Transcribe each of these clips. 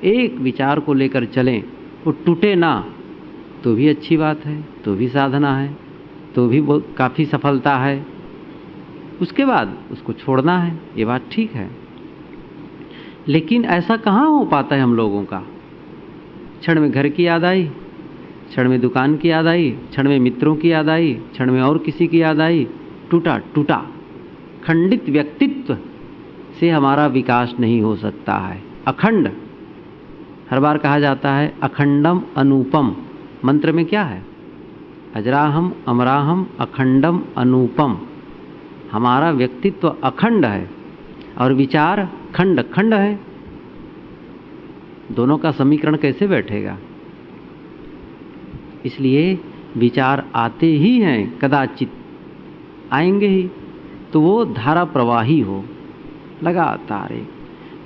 एक विचार को लेकर चलें, वो टूटे ना तो भी अच्छी बात है, तो भी साधना है, तो भी वो काफ़ी सफलता है। उसके बाद उसको छोड़ना है, ये बात ठीक है। लेकिन ऐसा कहाँ हो पाता है हम लोगों का? क्षण में घर की याद आई, क्षण में दुकान की याद आई, क्षण में मित्रों की याद आई, क्षण में और किसी की याद आई, टूटा। खंडित व्यक्तित्व से हमारा विकास नहीं हो सकता है। अखंड, हर बार कहा जाता है अखंडम अनूपम। मंत्र में क्या है? अजराहम अमराहम अखंडम अनूपम। हमारा व्यक्तित्व अखंड है और विचार खंड खंड है। दोनों का समीकरण कैसे बैठेगा? इसलिए विचार आते ही हैं, कदाचित आएंगे ही, तो वो धारा प्रवाही हो लगातार।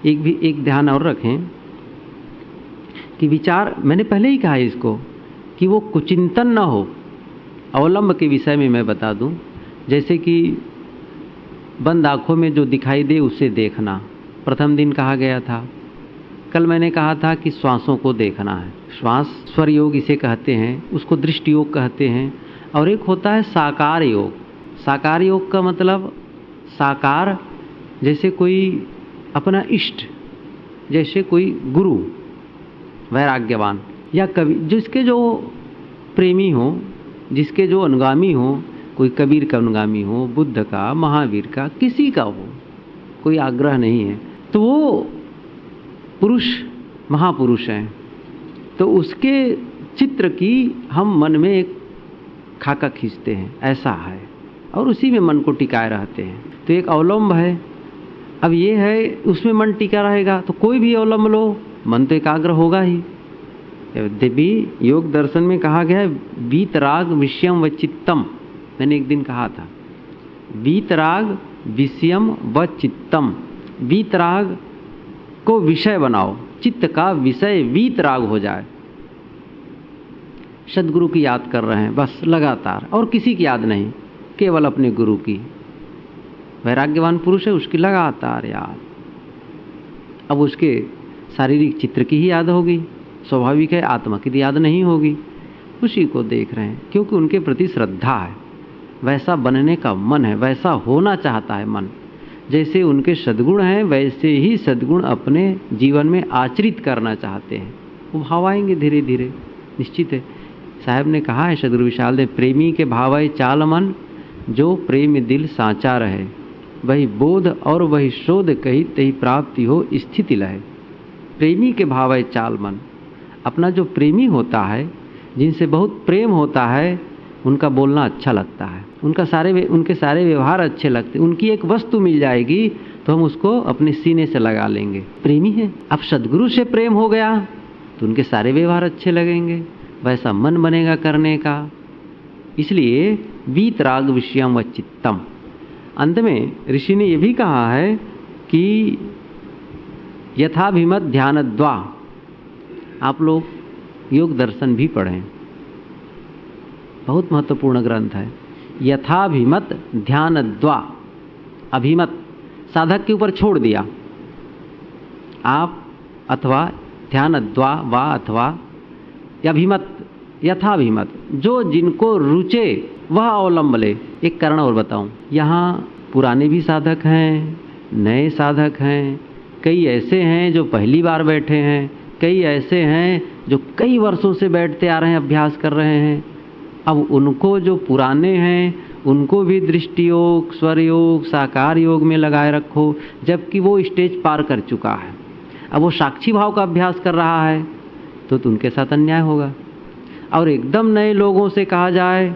एक ध्यान और रखें कि विचार, मैंने पहले ही कहा इसको, कि वो कुचिंतन न हो। अवलंब के विषय में मैं बता दूं, जैसे कि बंद आँखों में जो दिखाई दे उसे देखना, प्रथम दिन कहा गया था। कल मैंने कहा था कि श्वासों को देखना है। श्वास स्वर योग इसे कहते हैं, उसको दृष्टि योग कहते हैं। और एक होता है साकार योग। साकार योग का मतलब साकार, जैसे कोई अपना इष्ट, जैसे कोई गुरु वैराग्यवान या कवि, जिसके जो प्रेमी हो, जिसके जो अनुगामी हो, कोई कबीर का अनुगामी हो, बुद्ध का, महावीर का, किसी का हो, कोई आग्रह नहीं है, तो वो पुरुष महापुरुष हैं। तो उसके चित्र की हम मन में एक खाका खींचते हैं, ऐसा है, और उसी में मन को टिकाए रहते हैं। तो एक अवलंब है। अब ये है, उसमें मन टिका रहेगा तो कोई भी अवलंब लो, मन तो एकाग्र होगा ही। देवी योग दर्शन में कहा गया है वीतराग विषयम व चित्तम। मैंने एक दिन कहा था वीतराग विषयम व चित्तम। वीतराग को विषय बनाओ, चित्त का विषय वीतराग हो जाए। सदगुरु की याद कर रहे हैं बस लगातार, और किसी की याद नहीं, केवल अपने गुरु की। वैराग्यवान पुरुष है, उसकी लगातार याद। अब उसके शारीरिक चित्र की ही याद होगी, स्वाभाविक है, आत्मा की याद नहीं होगी। उसी को देख रहे हैं क्योंकि उनके प्रति श्रद्धा है, वैसा बनने का मन है, वैसा होना चाहता है मन। जैसे उनके सद्गुण हैं वैसे ही सद्गुण अपने जीवन में आचरित करना चाहते हैं। वो भाव आएंगे धीरे धीरे, निश्चित है। साहब ने कहा है सदगुरु विशाल देव, प्रेमी के भावय चाल मन, जो प्रेम दिल साचा रहे, वही बोध और वही शोध कही तही प्राप्ति हो स्थिति लहे। प्रेमी के भावय चाल मन, अपना जो प्रेमी होता है, जिनसे बहुत प्रेम होता है, उनका बोलना अच्छा लगता है, उनके सारे व्यवहार अच्छे लगते। उनकी एक वस्तु मिल जाएगी तो हम उसको अपने सीने से लगा लेंगे, प्रेमी है। अब सदगुरु से प्रेम हो गया तो उनके सारे व्यवहार अच्छे लगेंगे, वैसा मन बनेगा करने का। इसलिए वीतराग विषयम व चित्तम। अंत में ऋषि ने यह भी कहा है कि यथाभिमत ध्यानद्वा। आप लोग योग दर्शन भी पढ़ें, बहुत महत्वपूर्ण ग्रंथ है। यथाभिमत ध्यानद्वा। अभिमत साधक के ऊपर छोड़ दिया आप, अथवा ध्यानद्वा वा अथवा अभिमत, यथाभिमत, जो जिनको रुचे वह अवलंब ले। एक कारण और बताऊं, यहाँ पुराने भी साधक हैं, नए साधक हैं, कई ऐसे हैं जो पहली बार बैठे हैं, कई ऐसे हैं जो कई वर्षों से बैठते आ रहे हैं, अभ्यास कर रहे हैं। अब उनको जो पुराने हैं उनको भी दृष्टि योग, स्वर योग, साकार योग में लगाए रखो, जबकि वो स्टेज पार कर चुका है। अब वो साक्षी भाव का अभ्यास कर रहा है तो उनके साथ अन्याय होगा। और एकदम नए लोगों से कहा जाए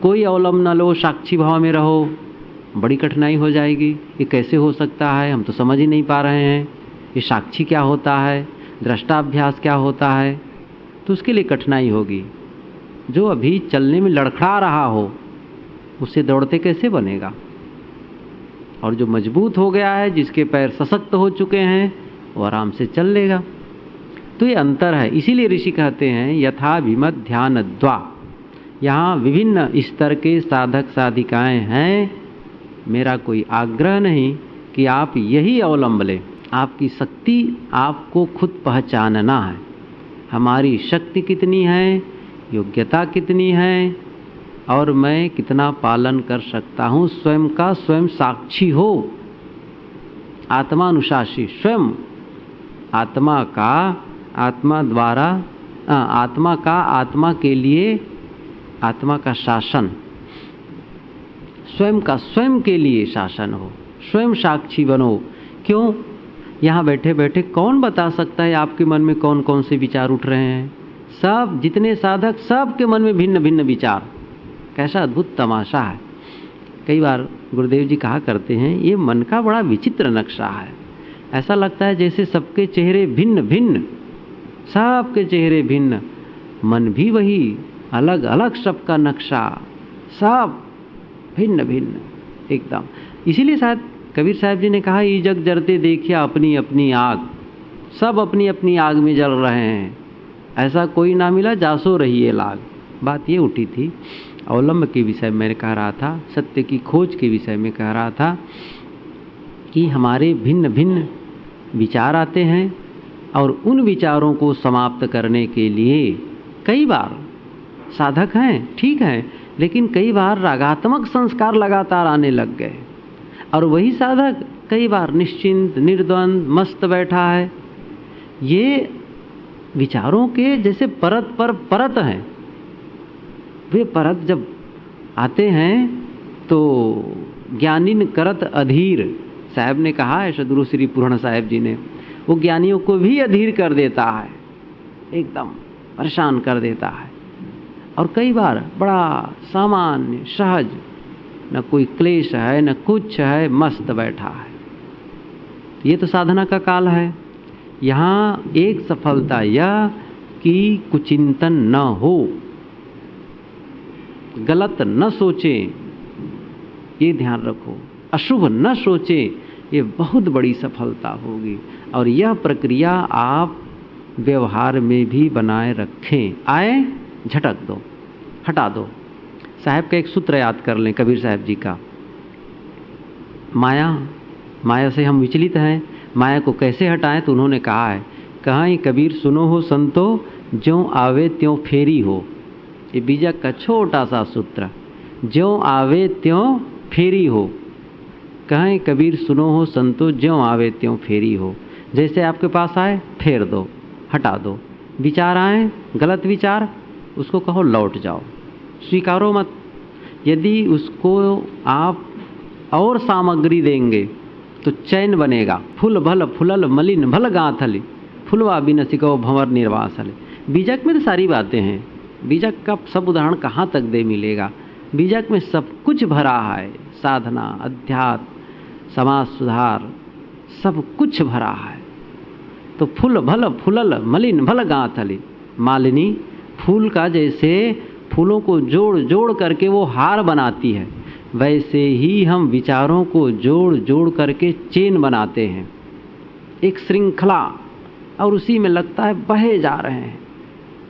कोई अवलंब न लो, साक्षी भाव में रहो, बड़ी कठिनाई हो जाएगी। ये कैसे हो सकता है, हम तो समझ ही नहीं पा रहे हैं, ये साक्षी क्या होता है, दृष्टाभ्यास क्या होता है, तो उसके लिए कठिनाई होगी। जो अभी चलने में लड़खड़ा रहा हो उससे दौड़ते कैसे बनेगा? और जो मजबूत हो गया है, जिसके पैर सशक्त हो चुके हैं, वो आराम से चल लेगा। तो ये अंतर है। इसीलिए ऋषि कहते हैं यथाभिमत ध्यानद्वा। यहाँ विभिन्न स्तर के साधक साधिकाएं हैं, मेरा कोई आग्रह नहीं कि आप यही अवलंब लें। आपकी शक्ति आपको खुद पहचानना है। हमारी शक्ति कितनी है, योग्यता कितनी है और मैं कितना पालन कर सकता हूँ। स्वयं का स्वयं साक्षी हो, आत्मानुशासी। स्वयं आत्मा का आत्मा द्वारा आत्मा का आत्मा के लिए आत्मा का शासन, स्वयं का स्वयं के लिए शासन हो, स्वयं साक्षी बनो। क्यों? यहाँ बैठे बैठे कौन बता सकता है आपके मन में कौन कौन से विचार उठ रहे हैं? सब जितने साधक, सब के मन में भिन्न भिन्न विचार। कैसा अद्भुत तमाशा है। कई बार गुरुदेव जी कहा करते हैं, ये मन का बड़ा विचित्र नक्शा है। ऐसा लगता है जैसे सबके चेहरे भिन्न भिन्न, सबके चेहरे भिन्न, मन भी वही, अलग अलग सबका नक्शा, सब भिन्न भिन्न एकदम। इसीलिए शायद कबीर साहब जी ने कहा, ये जग जरते देखिया अपनी अपनी आग। सब अपनी अपनी आग में जल रहे हैं, ऐसा कोई ना मिला जासो रही है लाग। बात ये उठी थी, अवलंब के विषय में कह रहा था, सत्य की खोज के विषय में कह रहा था कि हमारे भिन्न भिन्न विचार आते हैं और उन विचारों को समाप्त करने के लिए कई बार साधक हैं, ठीक है, लेकिन कई बार रागात्मक संस्कार लगातार आने लग गए और वही साधक कई बार निश्चिंत निर्द्वंद मस्त बैठा है। ये विचारों के जैसे परत पर परत हैं। वे परत जब आते हैं तो ज्ञानिन करत अधीर, साहब ने कहा है, सदगुरु श्री पूर्ण साहब जी ने, वो ज्ञानियों को भी अधीर कर देता है, एकदम परेशान कर देता है। और कई बार बड़ा सामान्य सहज, न कोई क्लेश है न कुछ है, मस्त बैठा है। ये तो साधना का काल है। यहाँ एक सफलता यह कि कुचिंतन न हो, गलत न सोचें, ये ध्यान रखो, अशुभ न सोचें, ये बहुत बड़ी सफलता होगी। और यह प्रक्रिया आप व्यवहार में भी बनाए रखें। आए झटक दो, हटा दो। साहब का एक सूत्र याद कर लें, कबीर साहब जी का, माया से हम विचलित हैं, माया को कैसे हटाएं? तो उन्होंने कहा है, कहाँ कबीर सुनो हो संतो, ज्यों आवे त्यों फेरी हो। ये बीजक का छोटा सा सूत्र, ज्यों आवे त्यों फेरी हो। कहाँ कबीर सुनो हो संतो, ज्यों आवे त्यों फेरी हो। जैसे आपके पास आए फेर दो, हटा दो। विचार आए गलत विचार, उसको कहो लौट जाओ, स्वीकारो मत। यदि उसको आप और सामग्री देंगे तो चैन बनेगा। फूल भल फुलल मलिन भल गांथली, फुलवा बिन सिको भंवर निर्वासल। बीजक में तो सारी बातें हैं। बीजक का सब उदाहरण कहाँ तक दे मिलेगा? बीजक में सब कुछ भरा है, साधना, अध्यात्म, समाज सुधार, सब कुछ भरा है। तो फूल भल फुलल मलिन भल गांथली, मालिनी फूल का जैसे फूलों को जोड़ जोड़ करके वो हार बनाती है, वैसे ही हम विचारों को जोड़ जोड़ करके चेन बनाते हैं, एक श्रृंखला, और उसी में लगता है बहे जा रहे हैं।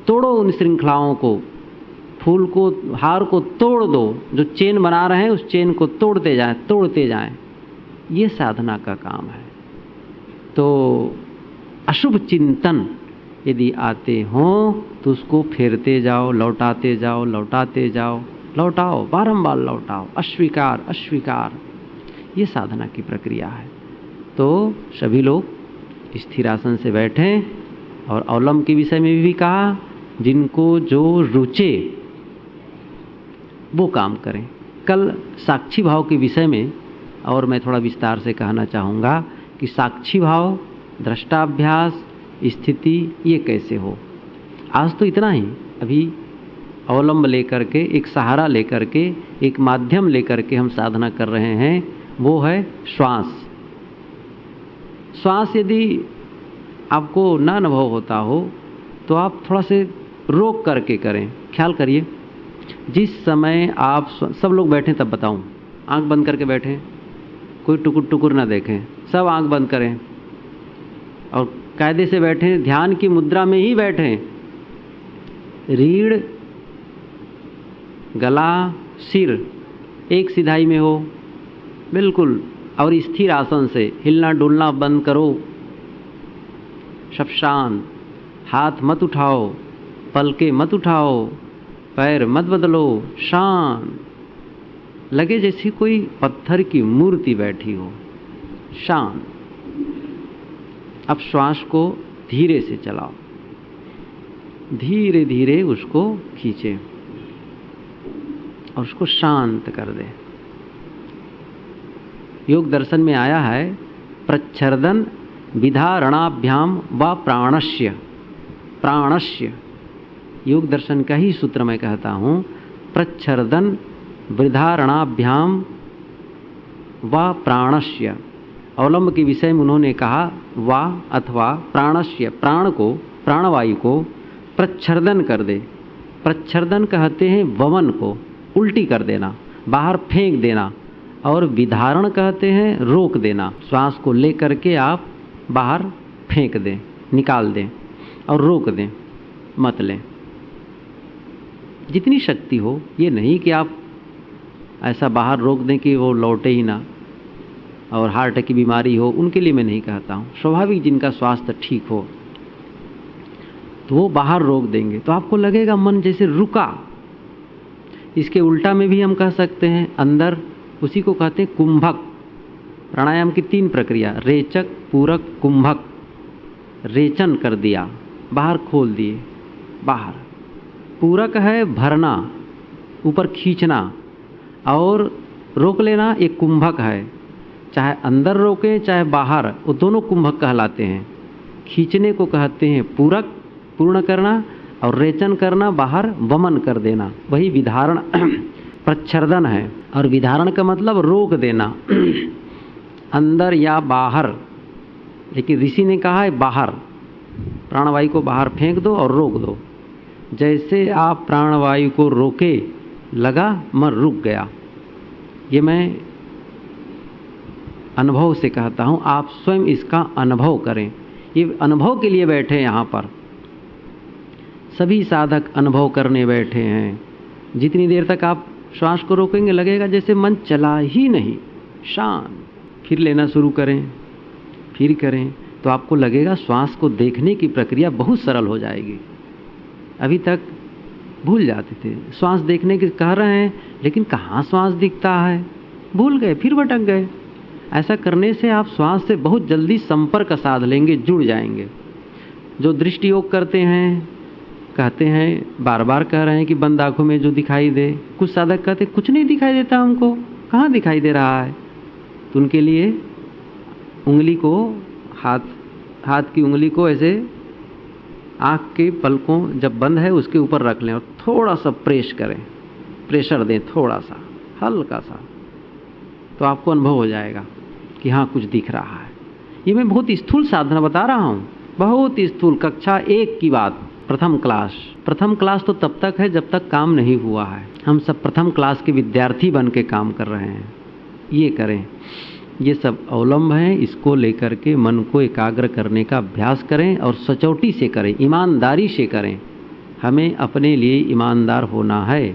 तोड़ो उन श्रृंखलाओं को, फूल को, हार को तोड़ दो, जो चेन बना रहे हैं उस चेन को तोड़ते जाएं। ये साधना का काम है। तो अशुभ चिंतन यदि आते हों तो उसको फेरते जाओ, लौटाते जाओ, लौटाओ, बारंबार लौटाओ, अस्वीकार, ये साधना की प्रक्रिया है। तो सभी लोग स्थिरासन से बैठें और अवलंब के विषय में भी कहा, जिनको जो रुचे वो काम करें। कल साक्षी भाव के विषय में और मैं थोड़ा विस्तार से कहना चाहूँगा कि साक्षी भाव, दृष्टाभ्यास, स्थिति, ये कैसे हो। आज तो इतना ही, अभी अवलंब लेकर के, एक सहारा लेकर के, एक माध्यम लेकर के हम साधना कर रहे हैं, वो है श्वास। श्वास यदि आपको ना अनुभव होता हो तो आप थोड़ा से रोक करके करें। ख्याल करिए, जिस समय आप सब लोग बैठें तब बताऊं, आंख बंद करके बैठें, कोई टुकुर टुकुर ना देखें, सब आंख बंद करें और कायदे से बैठें, ध्यान की मुद्रा में ही बैठें। रीढ़, गला, सिर एक सिधाई में हो बिल्कुल, और स्थिर आसन से हिलना डुलना बंद करो, सब शांत, हाथ मत उठाओ, पलके मत उठाओ, पैर मत बदलो, शांत, लगे जैसी कोई पत्थर की मूर्ति बैठी हो, शांत। अब श्वास को धीरे से चलाओ, धीरे धीरे उसको खींचे और उसको शांत कर दे। योग दर्शन में आया है प्रच्छर्दन विधारणाभ्याम व प्राणस्य, प्राणस्य, योग दर्शन का ही सूत्र मैं कहता हूँ, प्रच्छर्दन विधारणाभ्याम व प्राणस्य। अवलंब के विषय में उन्होंने कहा वा अथवा प्राणस्य, प्राण को, प्राणवायु को प्रच्छर्दन कर दे। प्रच्छर्दन कहते हैं वमन को, उल्टी कर देना, बाहर फेंक देना, और विधारण कहते हैं रोक देना। श्वास को ले करके आप बाहर फेंक दें, निकाल दें और रोक दें, मत लें। जितनी शक्ति हो, ये नहीं कि आप ऐसा बाहर रोक दें कि वो लौटे ही ना, और हार्ट की बीमारी हो, उनके लिए मैं नहीं कहता हूँ। स्वाभाविक जिनका स्वास्थ्य ठीक हो तो वो बाहर रोक देंगे तो आपको लगेगा मन जैसे रुका। इसके उल्टा में भी हम कह सकते हैं, अंदर, उसी को कहते हैं कुंभक। प्राणायाम की 3 प्रक्रिया, रेचक, पूरक, कुंभक। रेचन कर दिया, बाहर खोल दिए, बाहर। पूरक है भरना, ऊपर खींचना और रोक लेना, एक कुंभक है। चाहे अंदर रोके चाहे बाहर, वो दोनों कुंभक कहलाते हैं। खींचने को कहते हैं पूरक, पूर्ण करना, और रेचन करना, बाहर वमन कर देना, वही विधारण प्रच्छर्दन है। और विधारण का मतलब रोक देना, अंदर या बाहर। लेकिन ऋषि ने कहा है बाहर, प्राणवायु को बाहर फेंक दो और रोक दो। जैसे आप प्राणवायु को रोके, लगा मन रुक गया। ये मैं अनुभव से कहता हूँ, आप स्वयं इसका अनुभव करें। ये अनुभव के लिए बैठे हैं यहाँ पर, सभी साधक अनुभव करने बैठे हैं। जितनी देर तक आप श्वास को रोकेंगे, लगेगा जैसे मन चला ही नहीं, शांत। फिर लेना शुरू करें, फिर करें, तो आपको लगेगा श्वास को देखने की प्रक्रिया बहुत सरल हो जाएगी। अभी तक भूल जाते थे, श्वास देखने की कह रहे हैं, लेकिन कहाँ श्वास दिखता है, भूल गए, फिर भटक गए। ऐसा करने से आप श्वास से बहुत जल्दी संपर्क साध लेंगे, जुड़ जाएंगे। जो दृष्टि योग करते हैं, कहते हैं, बार बार कह रहे हैं कि बंद आँखों में जो दिखाई दे। कुछ साधक कहते कुछ नहीं दिखाई देता हमको, कहाँ दिखाई दे रहा है। तो उनके लिए उंगली को, हाथ की उंगली को ऐसे आँख के पलकों जब बंद है उसके ऊपर रख लें और थोड़ा सा प्रेस करें, प्रेशर दें, थोड़ा सा, हल्का सा, तो आपको अनुभव हो जाएगा कि हाँ कुछ दिख रहा है। ये मैं बहुत स्थूल साधना बता रहा हूँ, बहुत स्थूल, कक्षा 1 की बात, प्रथम क्लास। प्रथम क्लास तो तब तक है जब तक काम नहीं हुआ है। हम सब प्रथम क्लास के विद्यार्थी बन के काम कर रहे हैं। ये करें, ये सब अवलंब हैं। इसको लेकर के मन को एकाग्र करने का अभ्यास करें और सचोटी से करें, ईमानदारी से करें। हमें अपने लिए ईमानदार होना है।